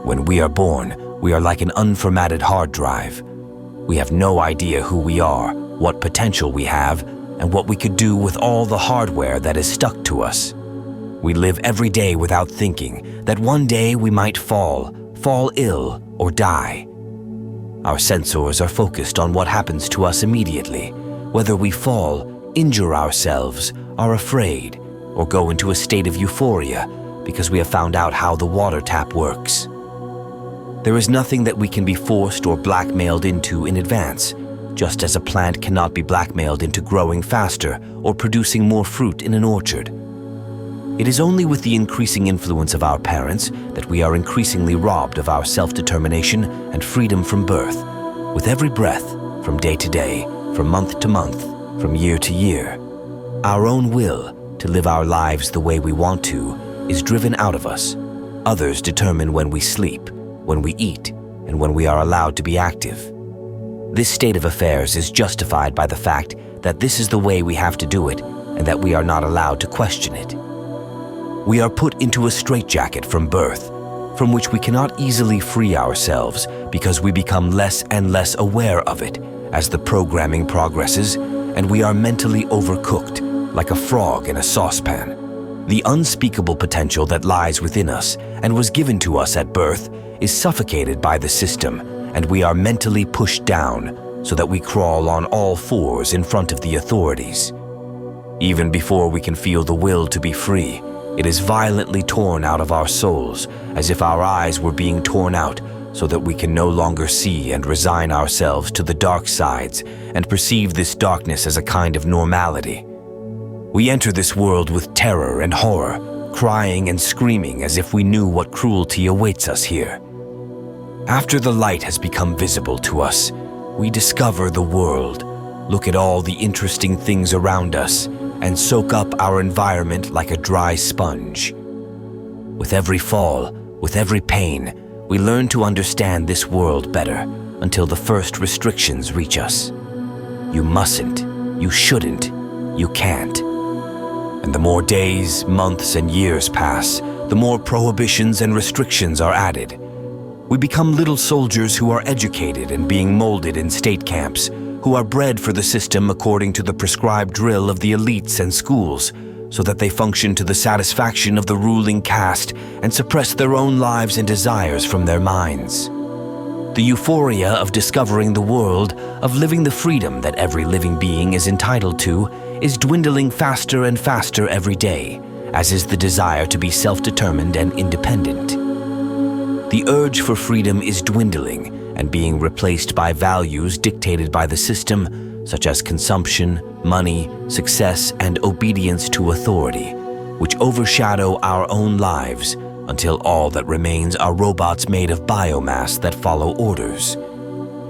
When we are born, we are like an unformatted hard drive. We have no idea who we are, what potential we have, and what we could do with all the hardware that is stuck to us. We live every day without thinking that one day we might fall ill, or die. Our sensors are focused on what happens to us immediately, whether we fall, injure ourselves, are afraid, or go into a state of euphoria because we have found out how the water tap works. There is nothing that we can be forced or blackmailed into in advance, just as a plant cannot be blackmailed into growing faster or producing more fruit in an orchard. It is only with the increasing influence of our parents that we are increasingly robbed of our self-determination and freedom from birth. With every breath, from day to day, from month to month, from year to year, our own will to live our lives the way we want to is driven out of us. Others determine when we sleep, when we eat, and when we are allowed to be active. This state of affairs is justified by the fact that this is the way we have to do it and that we are not allowed to question it. We are put into a straitjacket from birth, from which we cannot easily free ourselves because we become less and less aware of it as the programming progresses, and we are mentally overcooked like a frog in a saucepan. The unspeakable potential that lies within us and was given to us at birth is suffocated by the system, and we are mentally pushed down so that we crawl on all fours in front of the authorities. Even before we can feel the will to be free, it is violently torn out of our souls, as if our eyes were being torn out so that we can no longer see and resign ourselves to the dark sides and perceive this darkness as a kind of normality. We enter this world with terror and horror, crying and screaming as if we knew what cruelty awaits us here. After the light has become visible to us, we discover the world, look at all the interesting things around us, and soak up our environment like a dry sponge. With every fall, with every pain, we learn to understand this world better until the first restrictions reach us. You mustn't, you shouldn't, you can't. And the more days, months, and years pass, the more prohibitions and restrictions are added. We become little soldiers who are educated and being molded in state camps, who are bred for the system according to the prescribed drill of the elites and schools, so that they function to the satisfaction of the ruling caste and suppress their own lives and desires from their minds. The euphoria of discovering the world, of living the freedom that every living being is entitled to, is dwindling faster and faster every day, as is the desire to be self-determined and independent. The urge for freedom is dwindling and being replaced by values dictated by the system, such as consumption, money, success, and obedience to authority, which overshadow our own lives until all that remains are robots made of biomass that follow orders.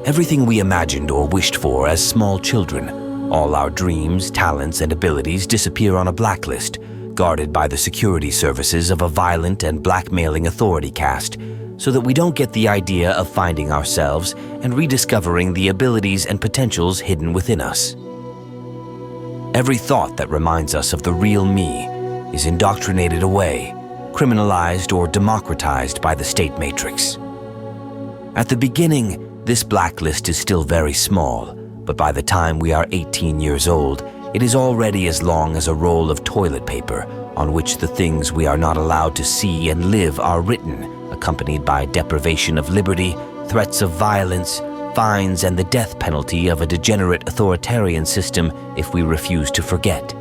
Everything we imagined or wished for as small children, all our dreams, talents, and abilities disappear on a blacklist, guarded by the security services of a violent and blackmailing authority caste, so that we don't get the idea of finding ourselves and rediscovering the abilities and potentials hidden within us. Every thought that reminds us of the real me is indoctrinated away, criminalized or democratized by the state matrix. At the beginning, this blacklist is still very small, but by the time we are 18 years old, it is already as long as a roll of toilet paper on which the things we are not allowed to see and live are written, accompanied by deprivation of liberty, threats of violence, fines, and the death penalty of a degenerate authoritarian system if we refuse to forget.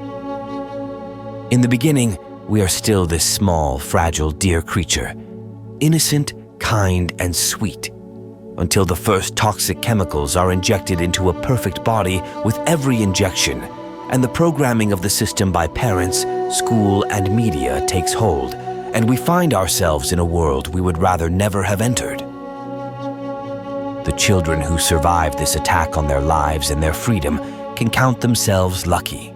In the beginning, we are still this small, fragile, dear creature, innocent, kind, and sweet, until the first toxic chemicals are injected into a perfect body with every injection, and the programming of the system by parents, school, and media takes hold, and we find ourselves in a world we would rather never have entered. The children who survive this attack on their lives and their freedom can count themselves lucky.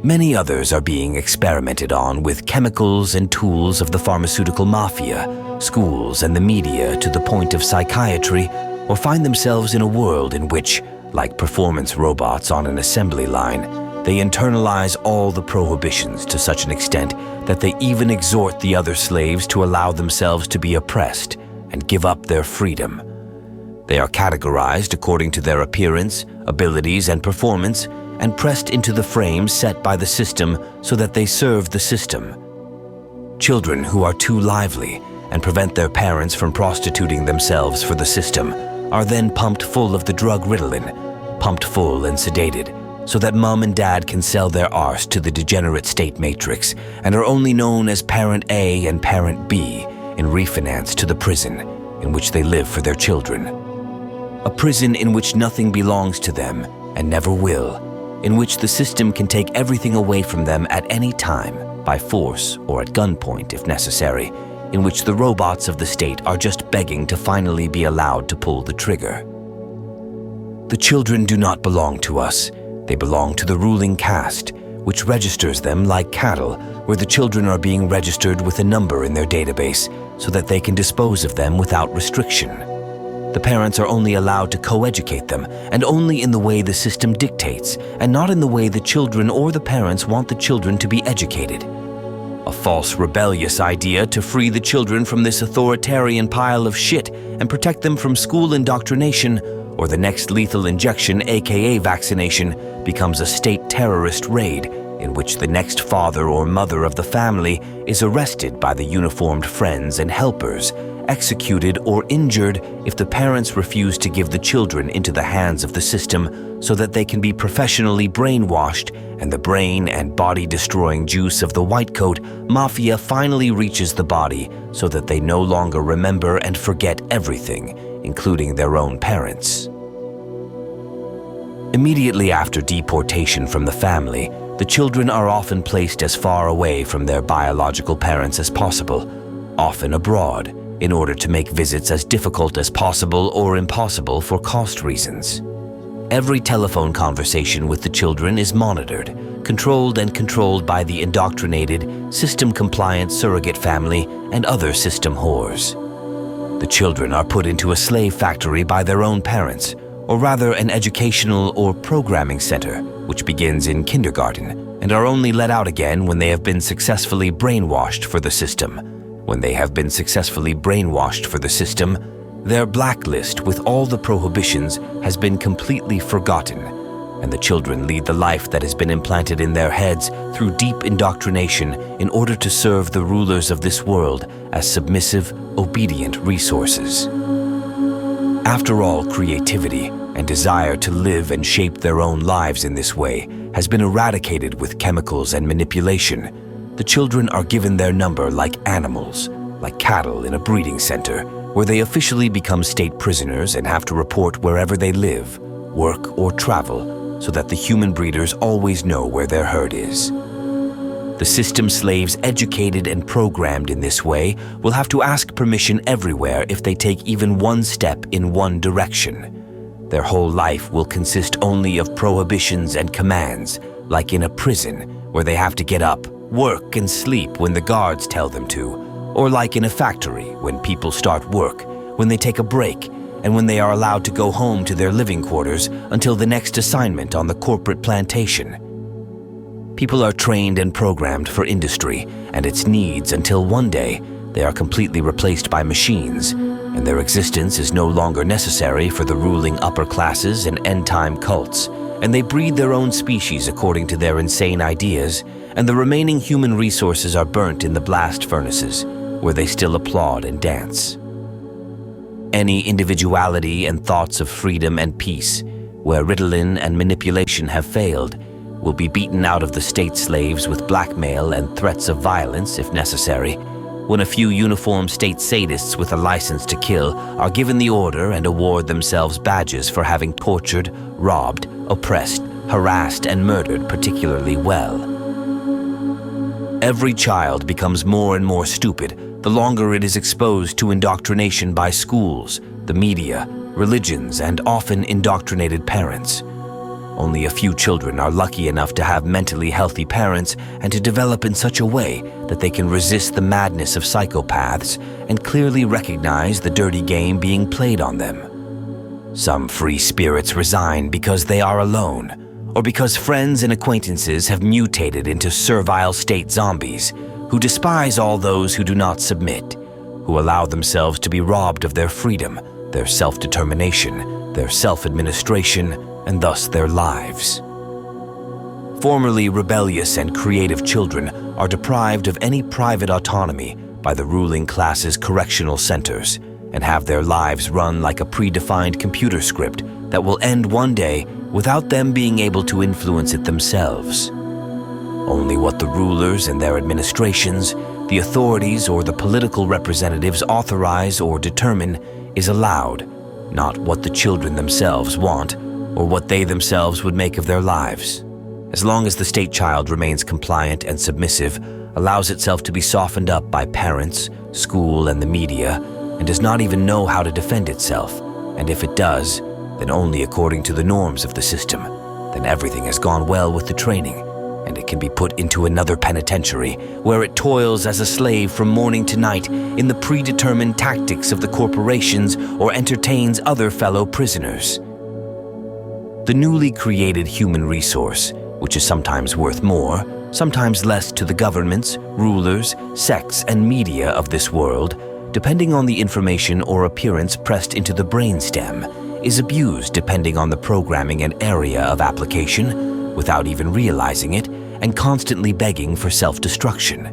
Many others are being experimented on with chemicals and tools of the pharmaceutical mafia, schools, and the media to the point of psychiatry, or find themselves in a world in which, like performance robots on an assembly line, they internalize all the prohibitions to such an extent that they even exhort the other slaves to allow themselves to be oppressed, and give up their freedom. They are categorized according to their appearance, abilities, and performance, and pressed into the frame set by the system so that they serve the system. Children who are too lively and prevent their parents from prostituting themselves for the system are then pumped full of the drug Ritalin, pumped full and sedated, so that mom and dad can sell their arse to the degenerate state matrix and are only known as Parent A and Parent B in refinance to the prison in which they live for their children. A prison in which nothing belongs to them and never will, in which the system can take everything away from them at any time, by force or at gunpoint if necessary, in which the robots of the state are just begging to finally be allowed to pull the trigger. The children do not belong to us. They belong to the ruling caste, which registers them like cattle, where the children are being registered with a number in their database so that they can dispose of them without restriction. The parents are only allowed to co-educate them, and only in the way the system dictates, and not in the way the children or the parents want the children to be educated. A false, rebellious idea to free the children from this authoritarian pile of shit and protect them from school indoctrination or the next lethal injection, aka vaccination, becomes a state terrorist raid in which the next father or mother of the family is arrested by the uniformed friends and helpers, executed or injured if the parents refuse to give the children into the hands of the system so that they can be professionally brainwashed, and the brain and body-destroying juice of the white coat mafia finally reaches the body so that they no longer remember and forget everything, including their own parents. Immediately after deportation from the family, the children are often placed as far away from their biological parents as possible, often abroad, in order to make visits as difficult as possible or impossible for cost reasons. Every telephone conversation with the children is monitored, controlled by the indoctrinated, system-compliant surrogate family and other system whores. The children are put into a slave factory by their own parents, or rather an educational or programming center, which begins in kindergarten, and are only let out again when they have been successfully brainwashed for the system. When they have been successfully brainwashed for the system, their blacklist with all the prohibitions has been completely forgotten, and the children lead the life that has been implanted in their heads through deep indoctrination in order to serve the rulers of this world as submissive, obedient resources. After all, creativity and desire to live and shape their own lives in this way has been eradicated with chemicals and manipulation. The children are given their number like animals, like cattle in a breeding center, where they officially become state prisoners and have to report wherever they live, work, or travel, so that the human breeders always know where their herd is. The system slaves educated and programmed in this way will have to ask permission everywhere if they take even one step in one direction. Their whole life will consist only of prohibitions and commands, like in a prison where they have to get up, work, and sleep when the guards tell them to, or like in a factory when people start work, when they take a break, and when they are allowed to go home to their living quarters until the next assignment on the corporate plantation. People are trained and programmed for industry and its needs until one day they are completely replaced by machines, and their existence is no longer necessary for the ruling upper classes and end-time cults, and they breed their own species according to their insane ideas, and the remaining human resources are burnt in the blast furnaces, where they still applaud and dance. Any individuality and thoughts of freedom and peace, where Ritalin and manipulation have failed, will be beaten out of the state slaves with blackmail and threats of violence if necessary, when a few uniformed state sadists with a license to kill are given the order and award themselves badges for having tortured, robbed, oppressed, harassed, and murdered particularly well. Every child becomes more and more stupid the longer it is exposed to indoctrination by schools, the media, religions, and often indoctrinated parents. Only a few children are lucky enough to have mentally healthy parents and to develop in such a way that they can resist the madness of psychopaths and clearly recognize the dirty game being played on them. Some free spirits resign because they are alone, or because friends and acquaintances have mutated into servile state zombies who despise all those who do not submit, who allow themselves to be robbed of their freedom, their self-determination, their self-administration, and thus their lives. Formerly rebellious and creative children are deprived of any private autonomy by the ruling class's correctional centers and have their lives run like a predefined computer script that will end one day without them being able to influence it themselves. Only what the rulers and their administrations, the authorities or the political representatives authorize or determine is allowed, not what the children themselves want or what they themselves would make of their lives. As long as the state child remains compliant and submissive, allows itself to be softened up by parents, school, and the media, and does not even know how to defend itself, and if it does, then only according to the norms of the system, then everything has gone well with the training, and it can be put into another penitentiary where it toils as a slave from morning to night in the predetermined tactics of the corporations or entertains other fellow prisoners. The newly created human resource, which is sometimes worth more, sometimes less to the governments, rulers, sects, and media of this world, depending on the information or appearance pressed into the brainstem, is abused depending on the programming and area of application, without even realizing it, and constantly begging for self-destruction.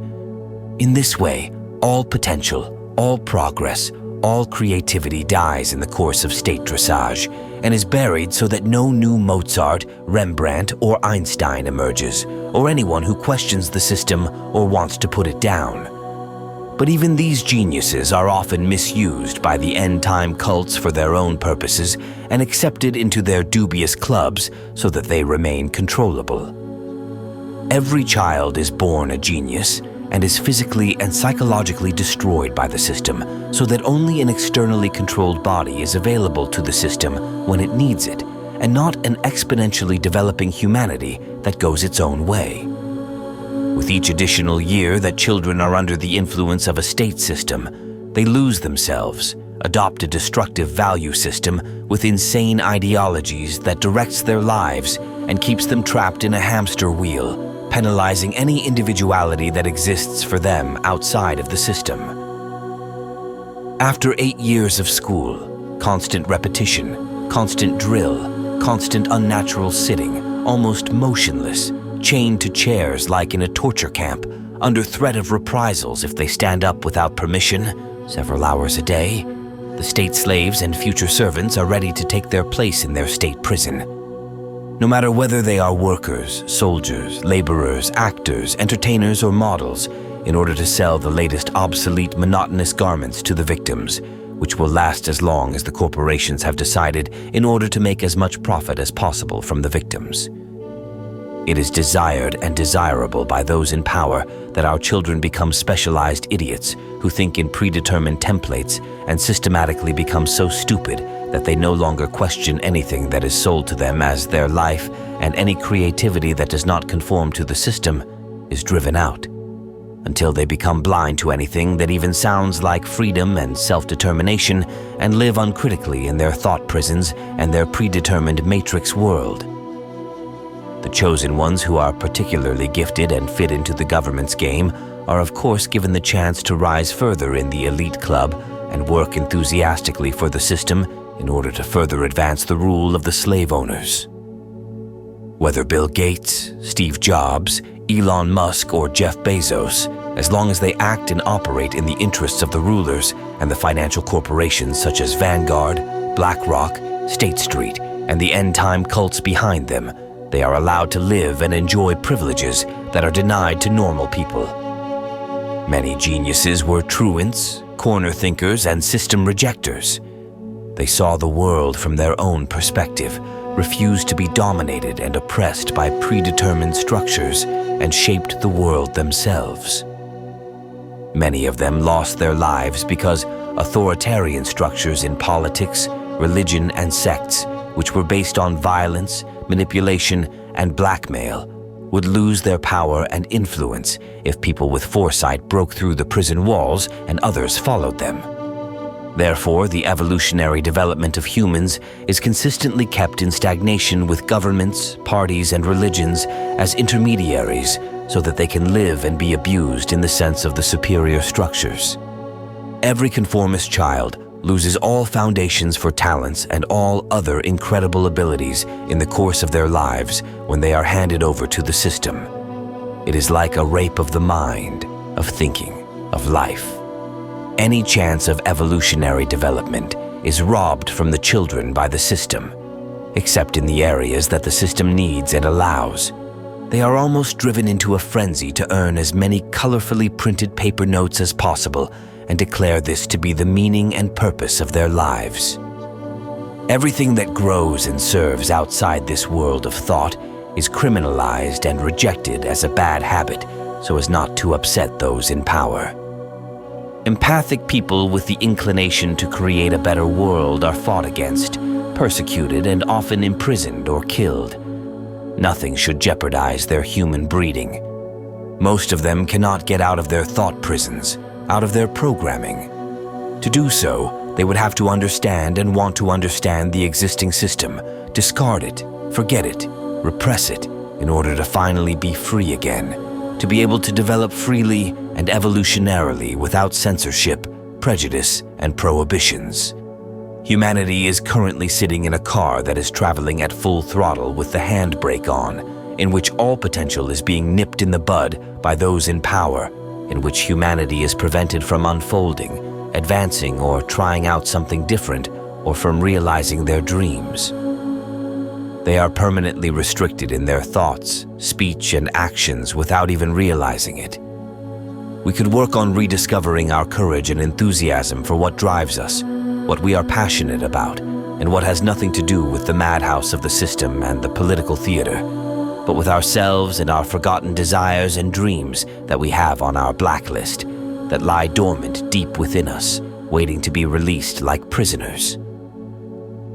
In this way, all potential, all progress, all creativity dies in the course of state dressage and is buried so that no new Mozart, Rembrandt, or Einstein emerges, or anyone who questions the system or wants to put it down. But even these geniuses are often misused by the end-time cults for their own purposes and accepted into their dubious clubs so that they remain controllable. Every child is born a genius and is physically and psychologically destroyed by the system so that only an externally controlled body is available to the system when it needs it, and not an exponentially developing humanity that goes its own way. With each additional year that children are under the influence of a state system, they lose themselves, adopt a destructive value system with insane ideologies that directs their lives and keeps them trapped in a hamster wheel, penalizing any individuality that exists for them outside of the system. After 8 years of school, constant repetition, constant drill, constant unnatural sitting, almost motionless, chained to chairs like in a torture camp, under threat of reprisals if they stand up without permission, several hours a day, the state slaves and future servants are ready to take their place in their state prison. No matter whether they are workers, soldiers, laborers, actors, entertainers, or models, in order to sell the latest obsolete, monotonous garments to the victims, which will last as long as the corporations have decided in order to make as much profit as possible from the victims. It is desired and desirable by those in power that our children become specialized idiots who think in predetermined templates and systematically become so stupid that they no longer question anything that is sold to them as their life, and any creativity that does not conform to the system is driven out, until they become blind to anything that even sounds like freedom and self-determination and live uncritically in their thought prisons and their predetermined matrix world. The chosen ones who are particularly gifted and fit into the government's game are of course given the chance to rise further in the elite club and work enthusiastically for the system in order to further advance the rule of the slave owners. Whether Bill Gates, Steve Jobs, Elon Musk, or Jeff Bezos, as long as they act and operate in the interests of the rulers and the financial corporations such as Vanguard, BlackRock, State Street, and the end-time cults behind them, they are allowed to live and enjoy privileges that are denied to normal people. Many geniuses were truants, corner thinkers, and system rejectors. They saw the world from their own perspective, refused to be dominated and oppressed by predetermined structures, and shaped the world themselves. Many of them lost their lives because authoritarian structures in politics, religion, and sects, which were based on violence, manipulation, and blackmail, would lose their power and influence if people with foresight broke through the prison walls and others followed them. Therefore, the evolutionary development of humans is consistently kept in stagnation with governments, parties, and religions as intermediaries so that they can live and be abused in the sense of the superior structures. Every conformist child loses all foundations for talents and all other incredible abilities in the course of their lives when they are handed over to the system. It is like a rape of the mind, of thinking, of life. Any chance of evolutionary development is robbed from the children by the system, except in the areas that the system needs and allows. They are almost driven into a frenzy to earn as many colorfully printed paper notes as possible and declare this to be the meaning and purpose of their lives. Everything that grows and serves outside this world of thought is criminalized and rejected as a bad habit so as not to upset those in power. Empathic people with the inclination to create a better world are fought against, persecuted, and often imprisoned or killed. Nothing should jeopardize their human breeding. Most of them cannot get out of their thought prisons, out of their programming. To do so, they would have to understand and want to understand the existing system, discard it, forget it, repress it, in order to finally be free again, to be able to develop freely and evolutionarily without censorship, prejudice, and prohibitions. Humanity is currently sitting in a car that is traveling at full throttle with the handbrake on, in which all potential is being nipped in the bud by those in power, in which humanity is prevented from unfolding, advancing, or trying out something different, or from realizing their dreams. They are permanently restricted in their thoughts, speech, and actions without even realizing it. We could work on rediscovering our courage and enthusiasm for what drives us, what we are passionate about, and what has nothing to do with the madhouse of the system and the political theater, but with ourselves and our forgotten desires and dreams that we have on our blacklist, that lie dormant deep within us, waiting to be released like prisoners.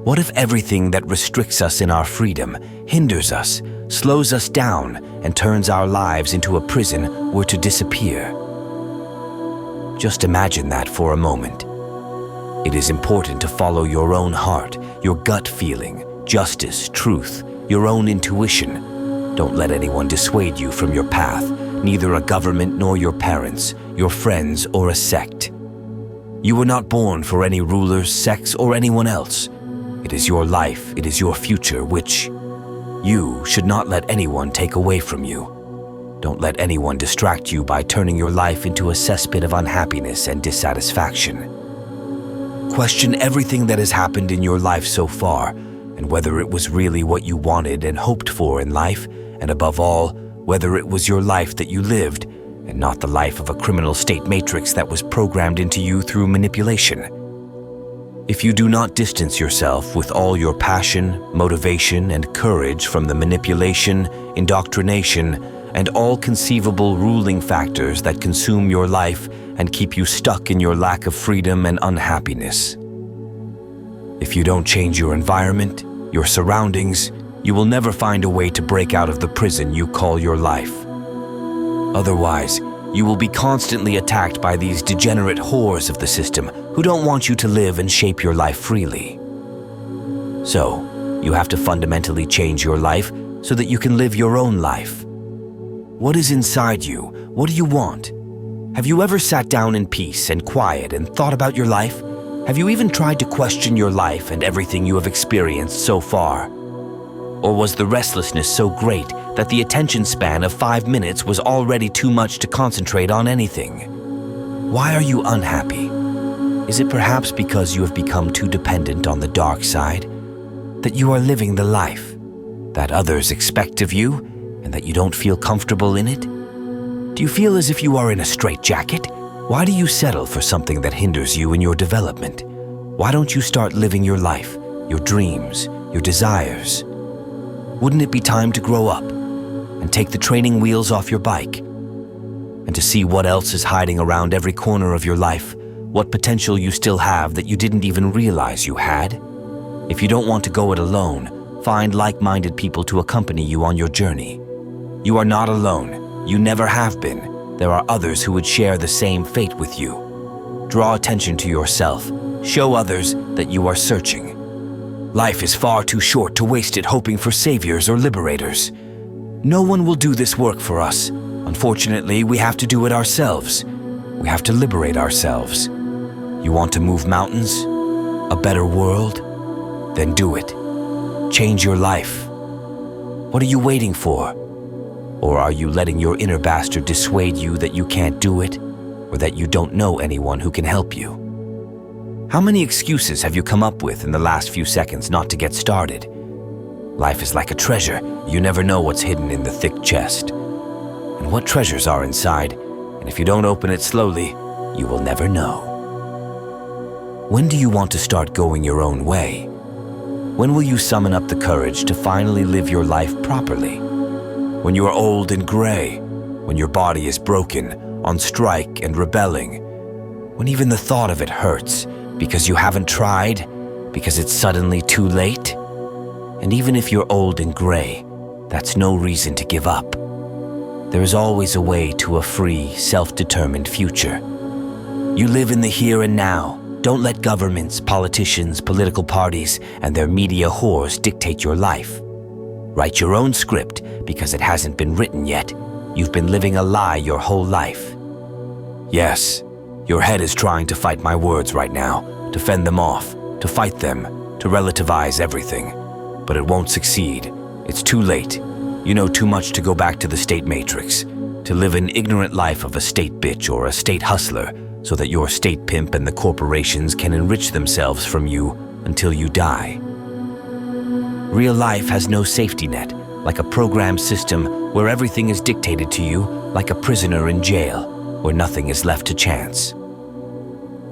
What if everything that restricts us in our freedom, hinders us, slows us down, and turns our lives into a prison were to disappear? Just imagine that for a moment. It is important to follow your own heart, your gut feeling, justice, truth, your own intuition. Don't let anyone dissuade you from your path, neither a government nor your parents, your friends, or a sect. You were not born for any rulers, sects, or anyone else. It is your life, it is your future, which you should not let anyone take away from you. Don't let anyone distract you by turning your life into a cesspit of unhappiness and dissatisfaction. Question everything that has happened in your life so far, and whether it was really what you wanted and hoped for in life, and above all, whether it was your life that you lived, and not the life of a criminal state matrix that was programmed into you through manipulation. If you do not distance yourself with all your passion, motivation, and courage from the manipulation, indoctrination, and all conceivable ruling factors that consume your life and keep you stuck in your lack of freedom and unhappiness. If you don't change your environment, your surroundings, you will never find a way to break out of the prison you call your life. Otherwise, you will be constantly attacked by these degenerate whores of the system who don't want you to live and shape your life freely. So, you have to fundamentally change your life so that you can live your own life. What is inside you? What do you want? Have you ever sat down in peace and quiet and thought about your life? Have you even tried to question your life and everything you have experienced so far? Or was the restlessness so great that the attention span of 5 minutes was already too much to concentrate on anything? Why are you unhappy? Is it perhaps because you have become too dependent on the dark side? That you are living the life that others expect of you and that you don't feel comfortable in it? Do you feel as if you are in a straitjacket? Why do you settle for something that hinders you in your development? Why don't you start living your life, your dreams, your desires? Wouldn't it be time to grow up and take the training wheels off your bike and to see what else is hiding around every corner of your life, what potential you still have that you didn't even realize you had? If you don't want to go it alone, find like-minded people to accompany you on your journey. You are not alone. You never have been. There are others who would share the same fate with you. Draw attention to yourself. Show others that you are searching. Life is far too short to waste it hoping for saviors or liberators. No one will do this work for us. Unfortunately, we have to do it ourselves. We have to liberate ourselves. You want to move mountains? A better world? Then do it. Change your life. What are you waiting for? Or are you letting your inner bastard dissuade you that you can't do it, or that you don't know anyone who can help you? How many excuses have you come up with in the last few seconds not to get started? Life is like a treasure. You never know what's hidden in the thick chest. And what treasures are inside, and if you don't open it slowly, you will never know. When do you want to start going your own way? When will you summon up the courage to finally live your life properly? When you are old and gray, when your body is broken, on strike and rebelling, when even the thought of it hurts because you haven't tried, because it's suddenly too late? And even if you're old and gray, that's no reason to give up. There is always a way to a free, self-determined future. You live in the here and now. Don't let governments, politicians, political parties, and their media whores dictate your life. Write your own script because it hasn't been written yet. You've been living a lie your whole life. Yes, your head is trying to fight my words right now, to fend them off, to fight them, to relativize everything. But it won't succeed. It's too late. You know too much to go back to the state matrix, to live an ignorant life of a state bitch or a state hustler, so that your state pimp and the corporations can enrich themselves from you until you die. Real life has no safety net, like a programmed system where everything is dictated to you, like a prisoner in jail, where nothing is left to chance.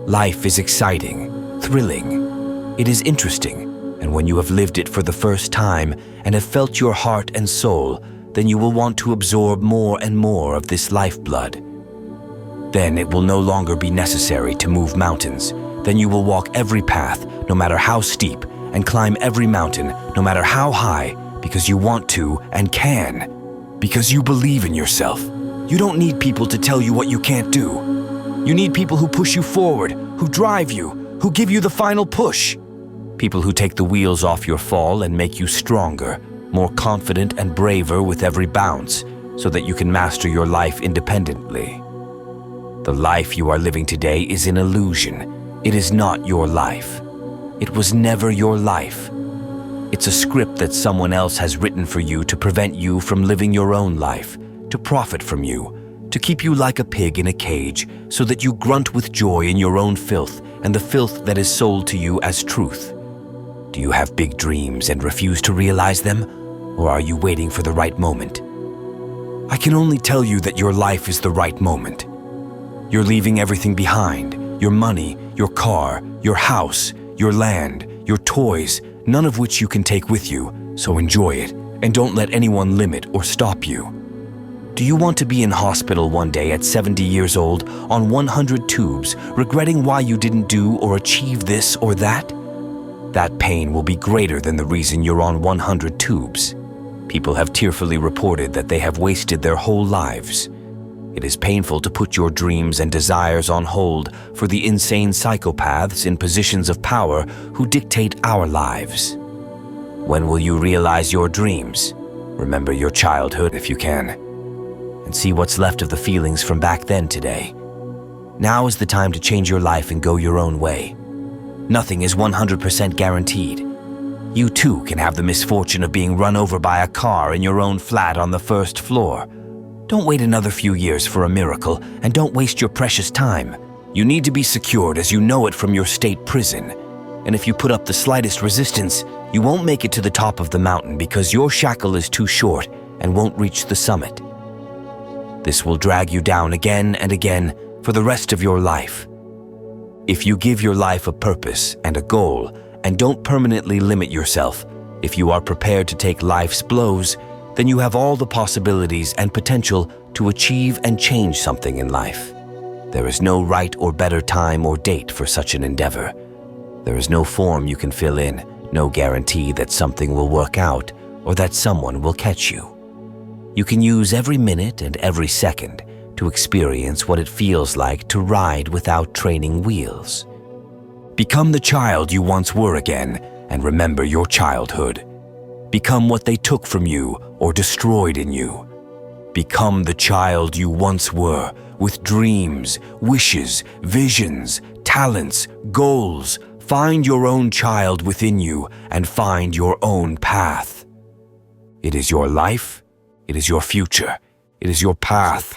Life is exciting, thrilling. It is interesting, and when you have lived it for the first time and have felt your heart and soul, then you will want to absorb more and more of this lifeblood. Then it will no longer be necessary to move mountains. Then you will walk every path, no matter how steep, and climb every mountain, no matter how high, because you want to and can. Because you believe in yourself. You don't need people to tell you what you can't do. You need people who push you forward, who drive you, who give you the final push. People who take the wheels off your fall and make you stronger, more confident and braver with every bounce, so that you can master your life independently. The life you are living today is an illusion. It is not your life. It was never your life. It's a script that someone else has written for you to prevent you from living your own life, to profit from you, to keep you like a pig in a cage, so that you grunt with joy in your own filth and the filth that is sold to you as truth. Do you have big dreams and refuse to realize them, or are you waiting for the right moment? I can only tell you that your life is the right moment. You're leaving everything behind, your money, your car, your house, your land, your toys, none of which you can take with you, so enjoy it, and don't let anyone limit or stop you. Do you want to be in hospital one day at 70 years old on 100 tubes, regretting why you didn't do or achieve this or that? That pain will be greater than the reason you're on 100 tubes. People have tearfully reported that they have wasted their whole lives. It is painful to put your dreams and desires on hold for the insane psychopaths in positions of power who dictate our lives. When will you realize your dreams? Remember your childhood if you can, and see what's left of the feelings from back then today. Now is the time to change your life and go your own way. Nothing is 100% guaranteed. You too can have the misfortune of being run over by a car in your own flat on the first floor. Don't wait another few years for a miracle, and don't waste your precious time. You need to be secured as you know it from your state prison. And if you put up the slightest resistance, you won't make it to the top of the mountain because your shackle is too short and won't reach the summit. This will drag you down again and again for the rest of your life. If you give your life a purpose and a goal, and don't permanently limit yourself, if you are prepared to take life's blows, then you have all the possibilities and potential to achieve and change something in life. There is no right or better time or date for such an endeavor. There is no form you can fill in, no guarantee that something will work out or that someone will catch you. You can use every minute and every second to experience what it feels like to ride without training wheels. Become the child you once were again, and remember your childhood. Become what they took from you or destroyed in you. Become the child you once were, with dreams, wishes, visions, talents, talents, goals. Find your own child within you and find your own path. It is your life. It is your future. It is your path.